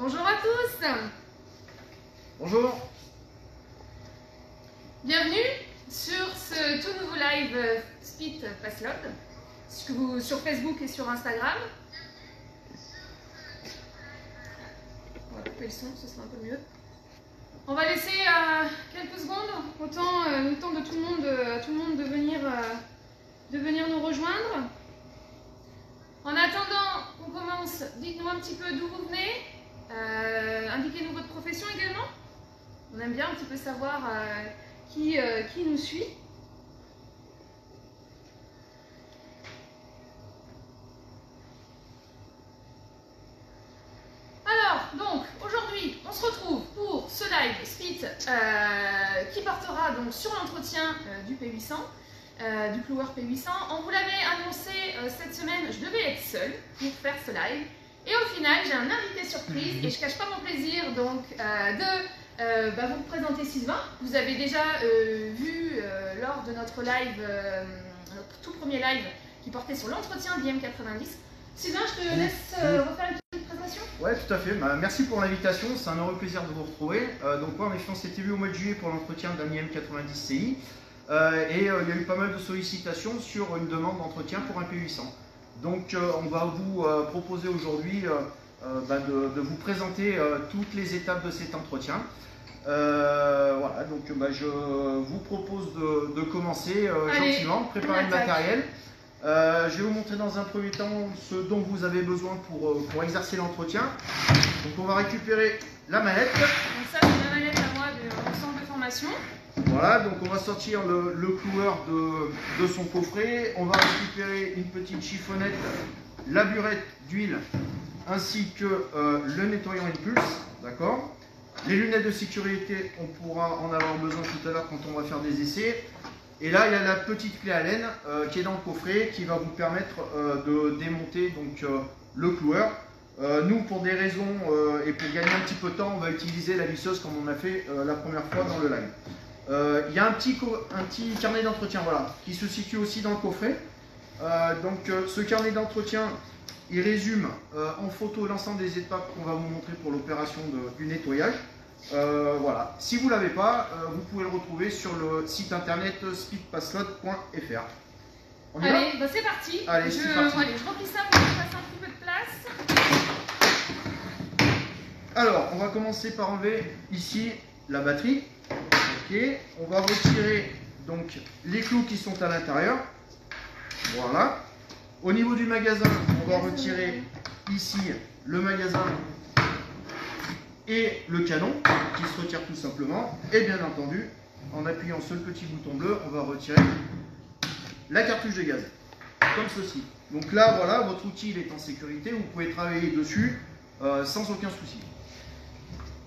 Bonjour à tous. Bonjour. Bienvenue sur ce tout nouveau live Speed Passload sur Facebook et sur Instagram. On va couper le son, ce sera un peu mieux. On va laisser quelques secondes, autant le temps de tout le monde de venir nous rejoindre. En attendant qu'on commence, dites-nous un petit peu d'où vous venez, indiquez-nous votre profession également. On aime bien un petit peu savoir qui nous suit. Alors, donc, aujourd'hui, on se retrouve pour ce live Speed qui portera donc sur l'entretien du P800. Du Kluwer P800. On vous l'avait annoncé cette semaine, je devais être seule pour faire ce live. Et au final, j'ai un invité surprise et je ne cache pas mon plaisir donc de vous présenter Sylvain. Vous avez déjà vu lors de notre live, notre tout premier live qui portait sur l'entretien d'IM90. Sylvain, je te laisse refaire une petite présentation. Ouais, tout à fait. Merci pour l'invitation. C'est un heureux plaisir de vous retrouver. Donc, en effet, on s'était vu au mois de juillet pour l'entretien d'un IM90 CI. Et il y a eu pas mal de sollicitations sur une demande d'entretien pour un P800. Donc on va vous proposer aujourd'hui de vous présenter toutes les étapes de cet entretien. Voilà, donc je vous propose de commencer gentiment, préparer le matériel. Je vais vous montrer dans un premier temps ce dont vous avez besoin pour exercer l'entretien. Donc on va récupérer la manette. Donc ça c'est la manette à moi du centre de formation. Voilà, donc on va sortir le cloueur de son coffret, on va récupérer une petite chiffonnette, la burette d'huile ainsi que le nettoyant impulse, d'accord. Les lunettes de sécurité, on pourra en avoir besoin tout à l'heure quand on va faire des essais. Et là, il y a la petite clé Allen qui est dans le coffret qui va vous permettre de démonter donc, le cloueur. Nous, pour des raisons et pour gagner un petit peu de temps, on va utiliser la visseuse comme on a fait la première fois dans le live. Il y a un petit carnet d'entretien voilà, qui se situe aussi dans le coffret. Ce carnet d'entretien, il résume en photo l'ensemble des étapes qu'on va vous montrer pour l'opération du nettoyage. Voilà. Si vous ne l'avez pas, vous pouvez le retrouver sur le site internet speedpassload.fr. Allez, c'est parti. Allez, je remplis ça pour que je fasse un petit peu de place. Alors, on va commencer par enlever ici la batterie. Ok, on va retirer donc les clous qui sont à l'intérieur. Voilà. Au niveau du magasin, on va retirer ici le magasin et le canon qui se retire tout simplement. Et bien entendu, en appuyant sur le petit bouton bleu, on va retirer la cartouche de gaz, comme ceci. Donc là, voilà, votre outil il est en sécurité, vous pouvez travailler dessus sans aucun souci.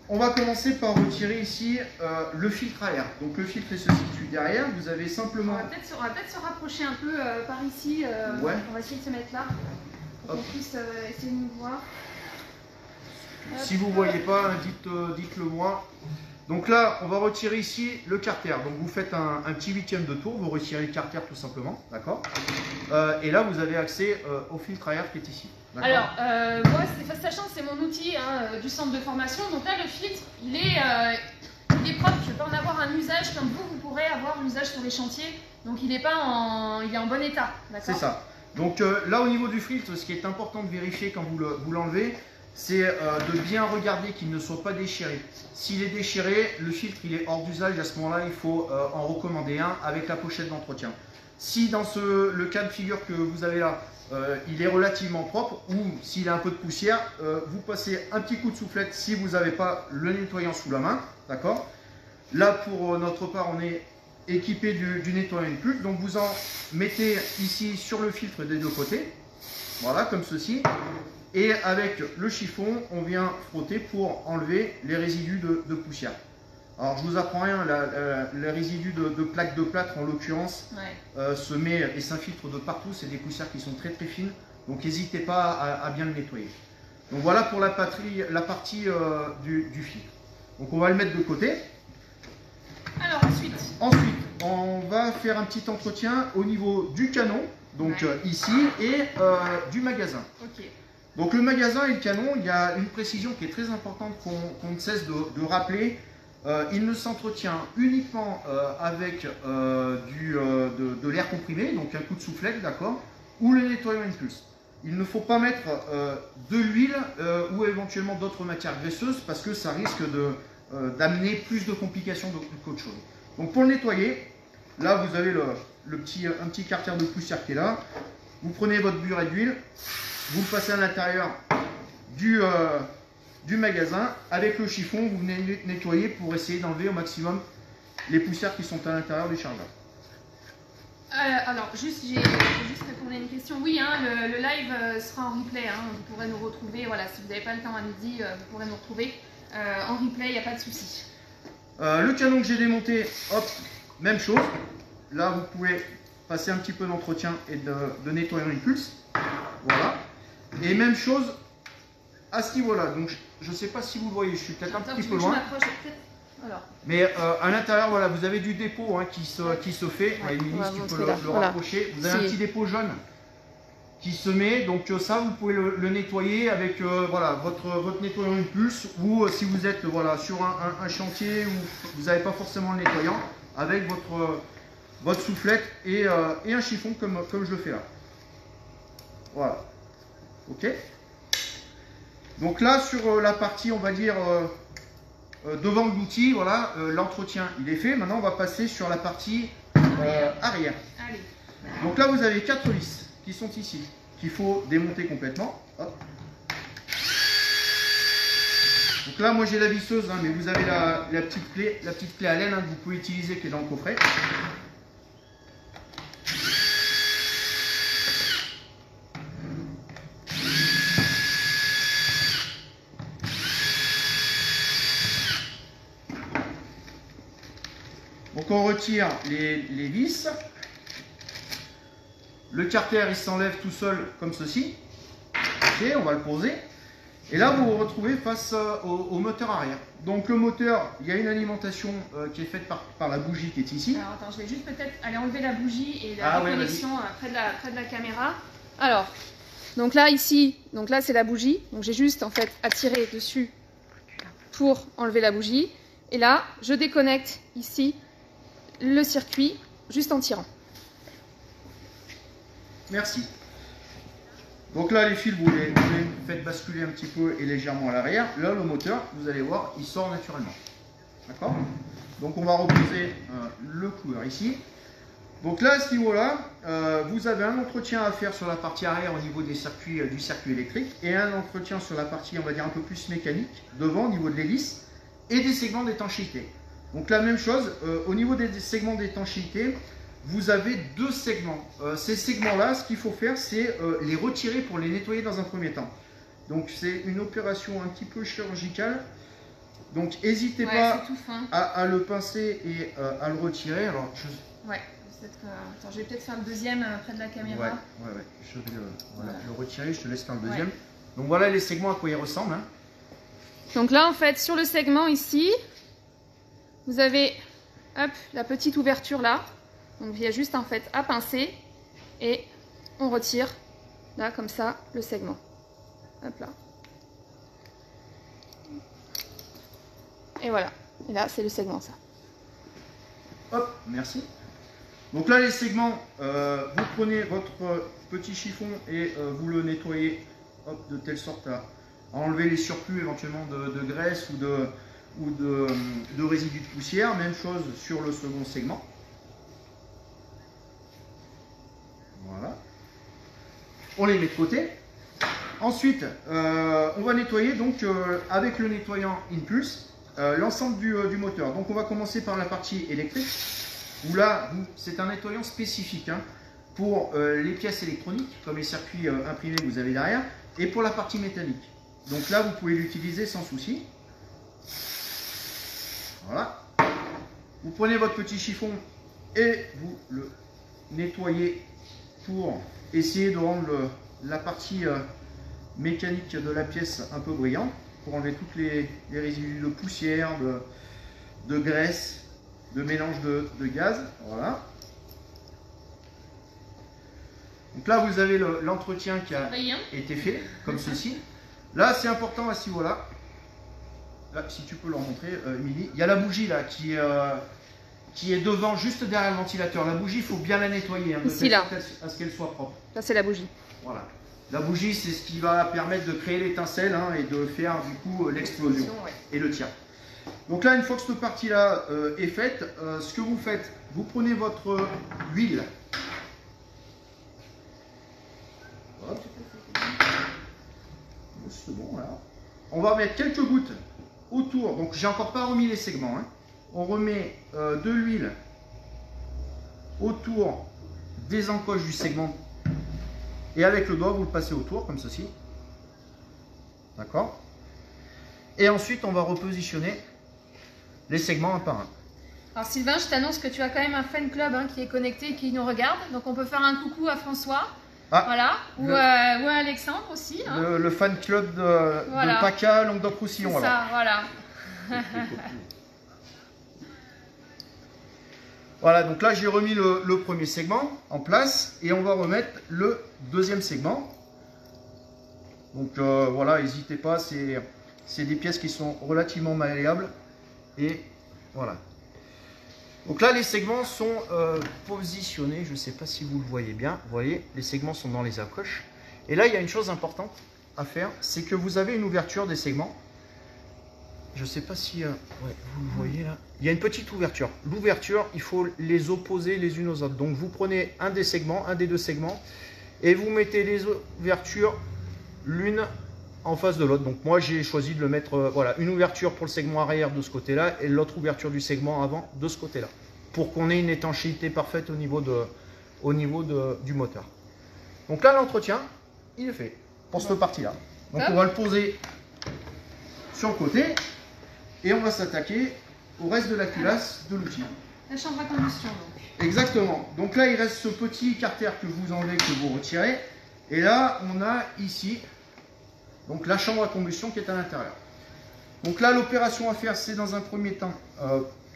On va commencer par retirer ici le filtre à air. Donc le filtre se situe derrière. Vous avez simplement... On va peut-être se rapprocher un peu par ici. Ouais. On va essayer de se mettre là pour qu'on puisse essayer de nous voir. Si vous ne voyez pas, dites-le moi. Donc là, on va retirer ici le carter. Donc vous faites un petit huitième de tour. Vous retirez le carter tout simplement. D'accord. Et là, vous avez accès au filtre à air qui est ici. Alors, moi, sachant que c'est mon outil du centre de formation, donc là, le filtre, il est propre. Je ne vais pas en avoir un usage comme vous pourrez avoir un usage sur les chantiers. Donc, il est en bon état. C'est ça. Donc là, au niveau du filtre, ce qui est important de vérifier quand vous l'enlevez, c'est de bien regarder qu'il ne soit pas déchiré. S'il est déchiré, le filtre il est hors d'usage. À ce moment-là, il faut en recommander un avec la pochette d'entretien. Si dans le cas de figure que vous avez là, il est relativement propre ou s'il a un peu de poussière, vous passez un petit coup de soufflette si vous n'avez pas le nettoyant sous la main. D'accord. Là, pour notre part, on est équipé du nettoyant impulse. Donc, vous en mettez ici sur le filtre des deux côtés. Voilà, comme ceci. Et avec le chiffon, on vient frotter pour enlever les résidus de poussière. Alors, je vous apprends rien, les résidus de plaques de plâtre, en l'occurrence, se met et s'infiltre de partout. C'est des poussières qui sont très très fines. Donc, n'hésitez pas à bien le nettoyer. Donc, voilà pour la partie du filtre. Donc, on va le mettre de côté. Alors, Ensuite, on va faire un petit entretien au niveau du canon, donc ici, et du magasin. Ok. Donc le magasin et le canon, il y a une précision qui est très importante qu'on ne cesse de rappeler. Il ne s'entretient uniquement avec de l'air comprimé, donc un coup de soufflette, d'accord, ou le nettoyant impulse. Il ne faut pas mettre de l'huile ou éventuellement d'autres matières graisseuses parce que ça risque d'amener plus de complications qu'autre chose. Donc pour le nettoyer, là vous avez un petit carter de poussière qui est là. Vous prenez votre buret d'huile, vous le passez à l'intérieur du magasin. Avec le chiffon, vous venez nettoyer pour essayer d'enlever au maximum les poussières qui sont à l'intérieur du chargeur. Alors, j'ai juste répondu à une question. Oui, hein, le live sera en replay. Hein, vous pourrez nous retrouver. Voilà, si vous n'avez pas le temps à midi, vous pourrez nous retrouver en replay, il n'y a pas de souci. Le canon que j'ai démonté, hop, même chose. Là, vous pouvez passer un petit peu d'entretien et de nettoyant impulse. Voilà. Et même chose à ce niveau-là. Donc, je ne sais pas si vous le voyez, je suis peut-être un petit peu loin. Mais à l'intérieur, voilà, vous avez du dépôt hein, qui se fait. Ouais, Émilie, si tu peux le rapprocher. Vous avez un petit dépôt jaune qui se met. Donc ça, vous pouvez le nettoyer avec voilà, votre nettoyant impulse. Ou si vous êtes voilà, sur un chantier où vous n'avez pas forcément le nettoyant, avec votre soufflette et un chiffon comme je le fais là. Voilà. Ok. Donc là, sur la partie, on va dire... devant l'outil, voilà, l'entretien il est fait. Maintenant on va passer sur la partie arrière. Allez. Donc là vous avez 4 vis qui sont ici, qu'il faut démonter complètement. Hop. Donc là moi j'ai la visseuse, hein, mais vous avez la petite clé à laine hein, que vous pouvez utiliser qui est dans le coffret. Donc on retire les vis. Le carter il s'enlève tout seul comme ceci. Ok, on va le poser. Et là vous vous retrouvez face au moteur arrière. Donc le moteur, il y a une alimentation qui est faite par la bougie qui est ici. Alors attends, je vais juste peut-être aller enlever la bougie et la déconnexion près de la caméra. Alors, donc là ici, donc là c'est la bougie. Donc j'ai juste en fait à tirer dessus pour enlever la bougie. Et là, je déconnecte ici le circuit juste en tirant. Merci. Donc là les fils vous les faites basculer un petit peu et légèrement à l'arrière. Là le moteur, vous allez voir, il sort naturellement. D'accord? Donc on va reposer le cloueur ici. Donc là à ce niveau là, vous avez un entretien à faire sur la partie arrière au niveau des circuits, du circuit électrique et un entretien sur la partie on va dire un peu plus mécanique devant au niveau de l'hélice et des segments d'étanchéité. Donc la même chose, au niveau des segments d'étanchéité, vous avez 2 segments. Ces segments-là, ce qu'il faut faire, c'est les retirer pour les nettoyer dans un premier temps. Donc c'est une opération un petit peu chirurgicale. Donc n'hésitez pas à le pincer et à le retirer. Alors, attends, je vais peut-être faire le deuxième près de la caméra. Ouais. Je vais le retirer, je te laisse faire le deuxième. Donc voilà les segments à quoi ils ressemblent. Hein. Donc là, en fait, sur le segment ici, vous avez hop, la petite ouverture là. Donc il y a juste en fait à pincer et on retire là comme ça le segment. Hop là. Et voilà. Et là c'est le segment ça. Hop, merci. Donc là les segments, vous prenez votre petit chiffon et vous le nettoyez hop, de telle sorte à enlever les surplus éventuellement de graisse ou de résidus de poussière. Même chose sur le second segment. Voilà. On les met de côté. Ensuite, on va nettoyer donc avec le nettoyant Impulse l'ensemble du moteur. Donc on va commencer par la partie électrique, où là, c'est un nettoyant spécifique hein, pour les pièces électroniques, comme les circuits imprimés que vous avez derrière, et pour la partie métallique. Donc là, vous pouvez l'utiliser sans souci. Voilà. Vous prenez votre petit chiffon et vous le nettoyez pour essayer de rendre la partie mécanique de la pièce un peu brillante, pour enlever toutes les résidus de poussière, de graisse, de mélange de gaz. Voilà. Donc là, vous avez l'entretien qui a Voyez, hein. été fait, comme ceci. Là, c'est important à ce niveau-là. Là, si tu peux leur montrer, Émilie. Il y a la bougie là qui est devant, juste derrière le ventilateur. La bougie, il faut bien la nettoyer, hein, de Ici, là. à ce qu'elle soit propre. Là, c'est la bougie. Voilà. La bougie, c'est ce qui va permettre de créer l'étincelle hein, et de faire du coup l'explosion Ouais. et le tir. Donc là, une fois que cette partie-là est faite, ce que vous faites, vous prenez votre huile. Hop. C'est bon, voilà. On va mettre quelques gouttes autour. Donc, j'ai encore pas remis les segments. Hein. On remet de l'huile autour des encoches du segment. Et avec le doigt, vous le passez autour, comme ceci. D'accord? Et ensuite, on va repositionner les segments un par un. Alors Sylvain, je t'annonce que tu as quand même un fan club hein, qui est connecté et qui nous regarde. Donc on peut faire un coucou à François. Ah, voilà. Ou à Alexandre aussi. Hein. Le fan club de PACA Languedoc-Roussillon. C'est ça, voilà. Voilà, donc là j'ai remis le premier segment en place et on va remettre le deuxième segment. Donc voilà, n'hésitez pas, c'est des pièces qui sont relativement malléables. Et voilà. Donc là les segments sont positionnés, je ne sais pas si vous le voyez bien. Vous voyez, les segments sont dans les encoches. Et là il y a une chose importante à faire, c'est que vous avez une ouverture des segments. Je ne sais pas si ouais, vous le voyez là. Il y a une petite ouverture. L'ouverture, il faut les opposer les unes aux autres. Donc vous prenez un des segments, un des deux segments, et vous mettez les ouvertures l'une en face de l'autre. Donc moi j'ai choisi de le mettre, voilà, une ouverture pour le segment arrière de ce côté-là et l'autre ouverture du segment avant de ce côté-là. Pour qu'on ait une étanchéité parfaite au niveau du moteur. Donc là l'entretien, il est fait pour cette partie-là. Donc on va le poser sur le côté. Et on va s'attaquer au reste de la culasse de l'outil. La chambre à combustion donc. Exactement. Donc là il reste ce petit carter que vous enlevez, que vous retirez. Et là on a ici donc la chambre à combustion qui est à l'intérieur. Donc là l'opération à faire, c'est dans un premier temps,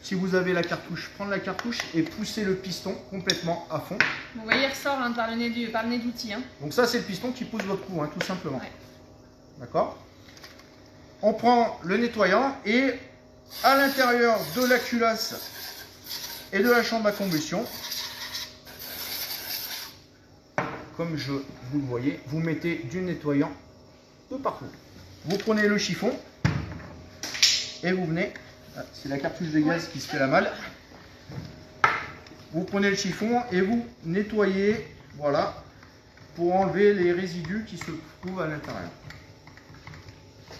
si vous avez la cartouche, prendre la cartouche et pousser le piston complètement à fond. Vous voyez, il ressort hein, par le nez d'outil. Hein. Donc ça c'est le piston qui pousse votre coup, hein, tout simplement. Ouais. D'accord? On prend le nettoyant et à l'intérieur de la culasse et de la chambre à combustion, comme vous le voyez, vous mettez du nettoyant de partout. Vous prenez le chiffon et vous venez, c'est la cartouche de gaz qui se fait la malle, vous prenez le chiffon et vous nettoyez, voilà, pour enlever les résidus qui se trouvent à l'intérieur.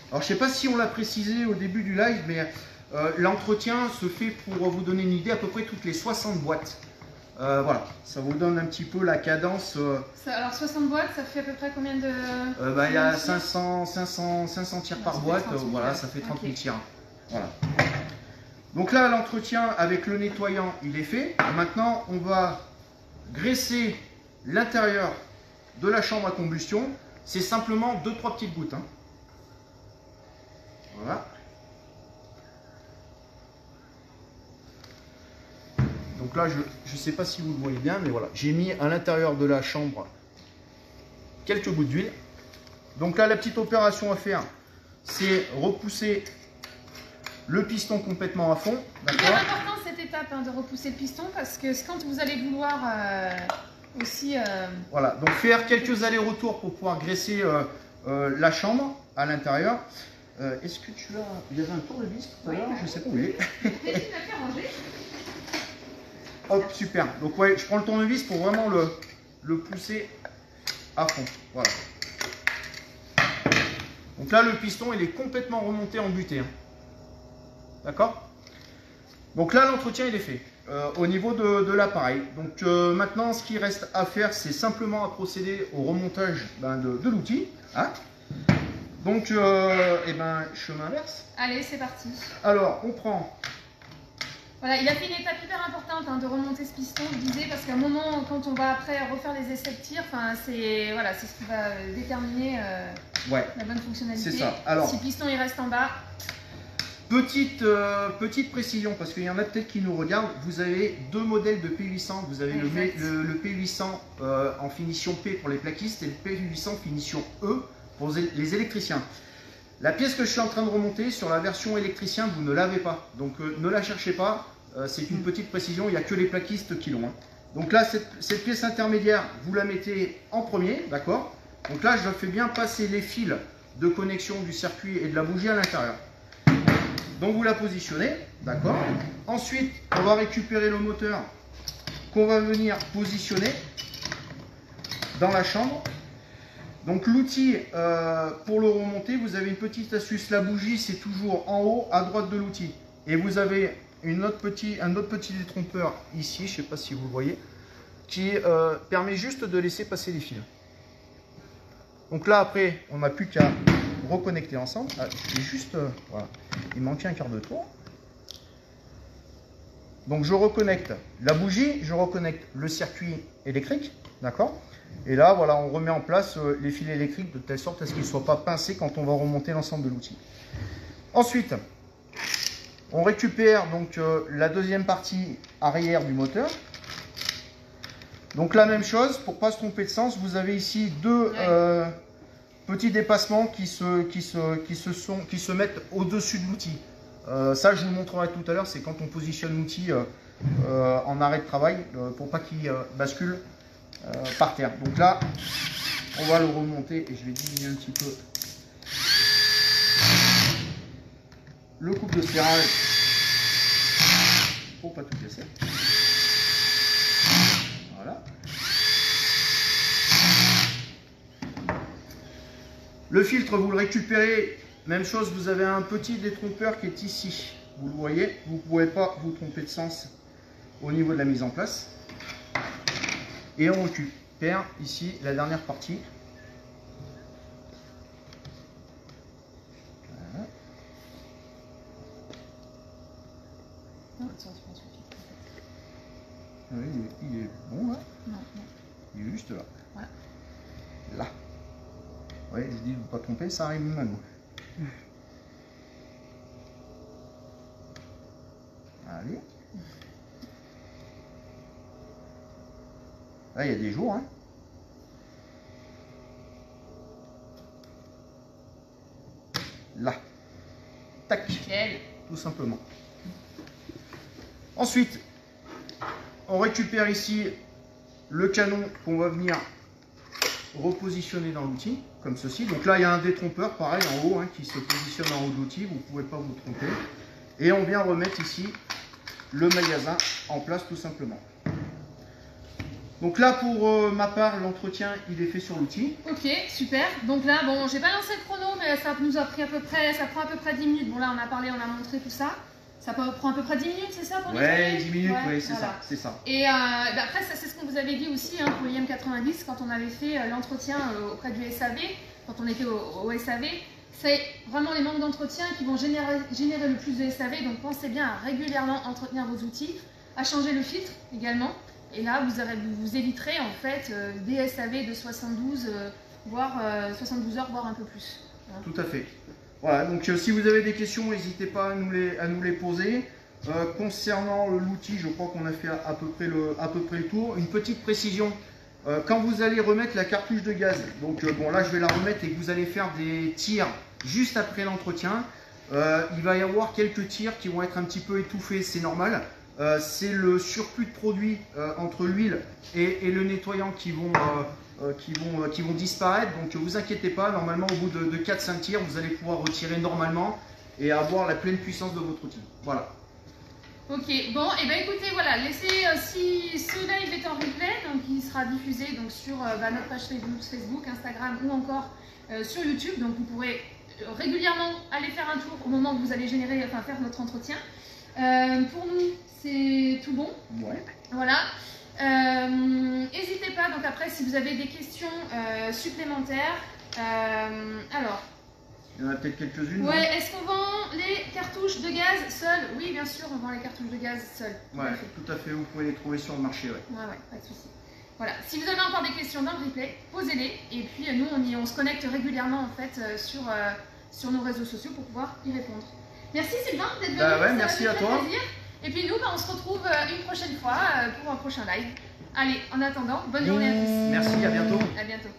Alors je ne sais pas si on l'a précisé au début du live, mais l'entretien se fait, pour vous donner une idée, à peu près toutes les 60 boîtes. Voilà, ça vous donne un petit peu la cadence. Alors 60 boîtes, ça fait à peu près combien de... Il y a 500 tirs par boîte, voilà, ça fait 30 000 tirs. Voilà. Donc là, l'entretien avec le nettoyant, il est fait. Maintenant, on va graisser l'intérieur de la chambre à combustion. C'est simplement 2-3 petites gouttes. Hein. Voilà. Donc là, je ne sais pas si vous le voyez bien, mais voilà, j'ai mis à l'intérieur de la chambre quelques gouttes d'huile. Donc là, la petite opération à faire, c'est repousser le piston complètement à fond. C'est très important cette étape hein, de repousser le piston parce que quand vous allez vouloir aussi... Voilà, donc faire quelques allers-retours pour pouvoir graisser la chambre à l'intérieur. Est-ce que tu as... Il y avait un tournevis tout à l'heure, je ne sais pas où il est. Hop, super. Donc ouais, je prends le tournevis pour vraiment le pousser à fond. Voilà. Donc là, le piston, il est complètement remonté en butée. Hein. D'accord? Donc là, l'entretien, il est fait au niveau de l'appareil. Donc maintenant, ce qui reste à faire, c'est simplement à procéder au remontage de l'outil. Hein. Donc, chemin inverse. Allez, c'est parti. Alors, on prend... Voilà, il a fait une étape hyper importante hein, de remonter ce piston, je disais, parce qu'à un moment, quand on va après refaire les essais de tir, c'est voilà, ce qui va déterminer la bonne fonctionnalité. C'est ça. Alors, si le piston il reste en bas... Petite précision, parce qu'il y en a peut-être qui nous regardent, vous avez deux modèles de P800. Vous avez le P800 en finition P pour les plaquistes et le P800 finition E pour les électriciens. La pièce que je suis en train de remonter sur la version électricien, vous ne l'avez pas. Donc ne la cherchez pas, c'est une petite précision, il n'y a que les plaquistes qui l'ont. Hein. Donc là, cette pièce intermédiaire, vous la mettez en premier, d'accord? Donc là, je fais bien passer les fils de connexion du circuit et de la bougie à l'intérieur. Donc vous la positionnez, d'accord? Ensuite, on va récupérer le moteur qu'on va venir positionner dans la chambre. Donc l'outil, pour le remonter, vous avez une petite astuce. La bougie, c'est toujours en haut, à droite de l'outil. Et vous avez un autre petit détrompeur ici, je ne sais pas si vous le voyez, qui permet juste de laisser passer les fils. Donc là, après, on n'a plus qu'à reconnecter ensemble. Ah, voilà. Il manquait un quart de tour. Donc je reconnecte la bougie, je reconnecte le circuit électrique, d'accord? Et là, voilà, on remet en place les fils électriques de telle sorte à ce qu'ils ne soient pas pincés quand on va remonter l'ensemble de l'outil. Ensuite, on récupère donc la deuxième partie arrière du moteur. Donc la même chose, pour ne pas se tromper de sens, vous avez ici deux petits dépassements qui se mettent au-dessus de l'outil. Ça, je vous le montrerai tout à l'heure, c'est quand on positionne l'outil en arrêt de travail pour pas qu'il bascule par terre. Donc là, on va le remonter et je vais diminuer un petit peu le couple de serrage pour pas tout casser. Voilà. Le filtre, vous le récupérez, même chose, vous avez un petit détrompeur qui est ici. Vous le voyez, vous ne pouvez pas vous tromper de sens au niveau de la mise en place. Et on récupère ici la dernière partie. Voilà. Oui, il est bon là. Non. Il est juste là. Voilà. Là. Oui, je dis de ne pas tromper, ça arrive même à nous. Allez. Là, il y a des jours. Hein. Là. Tac. Nickel. Tout simplement. Ensuite, on récupère ici le canon qu'on va venir repositionner dans l'outil, comme ceci. Donc là, il y a un détrompeur, pareil, en haut, hein, qui se positionne en haut de l'outil. Vous ne pouvez pas vous tromper. Et on vient remettre ici le magasin en place, tout simplement. Donc là, pour ma part, l'entretien, il est fait sur l'outil. Ok, super. Donc là, bon, j'ai pas lancé le chrono, mais ça nous a pris ça prend à peu près 10 minutes. Bon là, on a parlé, on a montré tout ça. Ça prend à peu près 10 minutes, c'est ça pour Ouais, 10 minutes, ouais, oui, c'est voilà. ça, c'est ça. Et après, ça c'est ce qu'on vous avait dit aussi hein, pour l'IM90, quand on avait fait l'entretien auprès du SAV, quand on était au SAV. C'est vraiment les manques d'entretien qui vont générer le plus de SAV, donc pensez bien à régulièrement entretenir vos outils, à changer le filtre également. Et là, vous éviterez en fait des SAV de 72, voire 72 heures, voire un peu plus. Hein. Tout à fait. Voilà, donc si vous avez des questions, n'hésitez pas à nous les poser. Concernant l'outil, je crois qu'on a fait à peu près le tour. Une petite précision, quand vous allez remettre la cartouche de gaz, donc bon là je vais la remettre et que vous allez faire des tirs juste après l'entretien, il va y avoir quelques tirs qui vont être un petit peu étouffés, c'est normal. C'est le surplus de produit entre l'huile et le nettoyant qui vont disparaître. Donc ne vous inquiétez pas, normalement au bout de 4-5 tirs, vous allez pouvoir retirer normalement et avoir la pleine puissance de votre outil. Voilà. Ok, bon, et bien écoutez, voilà, laissez, si ce live est en replay, donc il sera diffusé donc, sur notre page Facebook, Instagram ou encore sur YouTube, donc vous pourrez régulièrement aller faire un tour au moment où vous allez faire notre entretien. Pour nous, c'est tout bon. Ouais. Voilà. N'hésitez pas, donc après, si vous avez des questions supplémentaires, alors. Il y en a peut-être quelques-unes. Ouais, est-ce qu'on vend les cartouches de gaz seules? Oui, bien sûr, on vend les cartouches de gaz seules. Ouais, tout à fait, vous pouvez les trouver sur le marché. Ouais, pas de souci. Voilà, si vous avez encore des questions dans le replay, posez-les. Et puis nous, on se connecte régulièrement en fait sur nos réseaux sociaux pour pouvoir y répondre. Merci Sylvain d'être venu. Bah ouais, merci à toi. Plaisir. Et puis nous, on se retrouve une prochaine fois pour un prochain live. Allez, en attendant, bonne journée à tous. Merci, à bientôt. À bientôt.